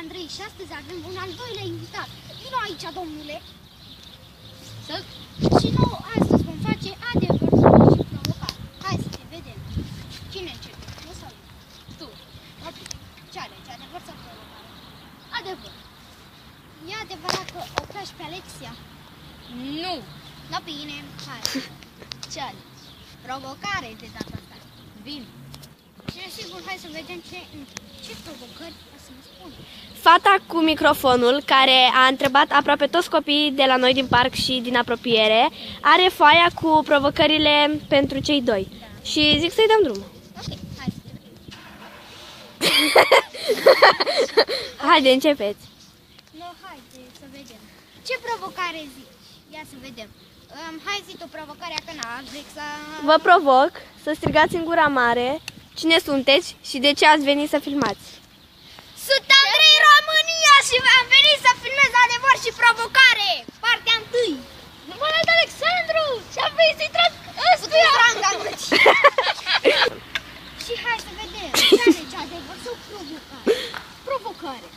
Andrei și astăzi avem un al doilea invitat. Vino aici, domnule. Și noi astăzi vom face adevăr și provocare. Hai să te vedem. Cine începe? Eu sau eu? Tu. Ok. Ce alegi? Adevăr sau provocare? Adevăr. E adevărat că o placi pe Alexia? Nu. Da, bine. Hai. Ce alegi? Provocare de data asta. Bine. Și sigur, hai să vedem ce provocări o să ne spună. Fata cu microfonul, care a întrebat aproape toți copiii de la noi din parc și din apropiere, are foaia cu provocările pentru cei doi. Și zic să-i dăm drumul. Ok, hai să vedem. Haide, începeți. No, haide să vedem. Ce provocare zici? Ia să vedem. Hai zi tu provocarea, că Alexa... Vă provoc să strigați în gura mare cine sunteți și de ce ați venit să filmați. Sunt Andrei România și am venit să filmez adevăr și provocare! Partea 1. Mă numesc Alexandru și am venit să-i trag Ăstuia! Și hai să vedem. Ce alegi, adevăr sau provocare? Provocare.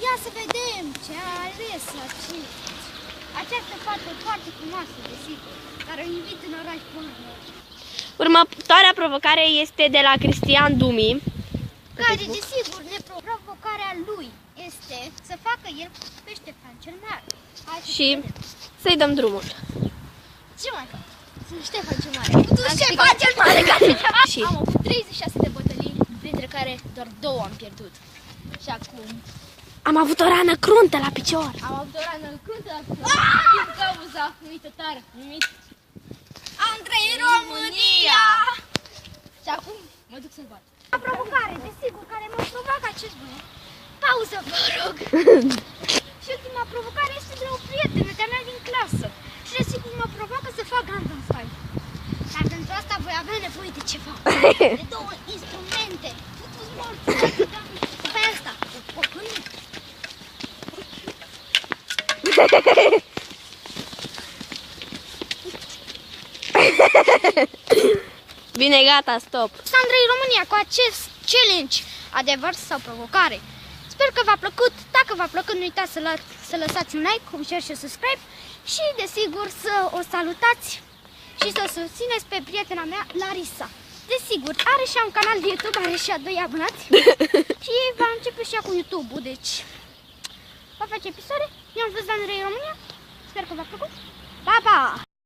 Ia să vedem ce a ales această fată foarte frumoasă, desigur, care o invit în oraș până la noi. Următoarea provocare este de la Cristian Dumi. Care, desigur, provocarea lui este să facă el pe Ștefan cel Mare. Și să-i dăm drumul. Ce mai fac? Sunt Ștefan cel Mare. Tu Ștefan cel Mare, ca ceva. Și Am avut 36 de bătălii, printre care doar 2 am pierdut. Și acum am avut o rană cruntă la picior. am avut o rană cruntă la picior din cauza unui tătar numit Andrei România! și acum mă duc să-l bat. O provocare, desigur, care mă provoacă acest băiat. Pauză, vă rog. Și ultima provocare este de o prietenă de-a mea din clasă. Și desigur mă provoacă să fac Gangnam Style. Dar pentru asta voi avea nevoie de ceva. De 2 instrumente. Futu-ți morți. După asta, o păcănit. Bine, gata, stop. Andrei România cu acest challenge, adevăr sau provocare. Sper că v-a plăcut. Dacă v-a plăcut, nu uitați să lăsați un like, un share și subscribe. Și desigur să o salutați și să o susțineți pe prietena mea, Larisa. Desigur, are și un canal de YouTube, are și 2 abonați. Și va începe și ea cu YouTube-ul, deci va face episoade. Eu am fost Andrei România. Sper că v-a plăcut. Pa, pa!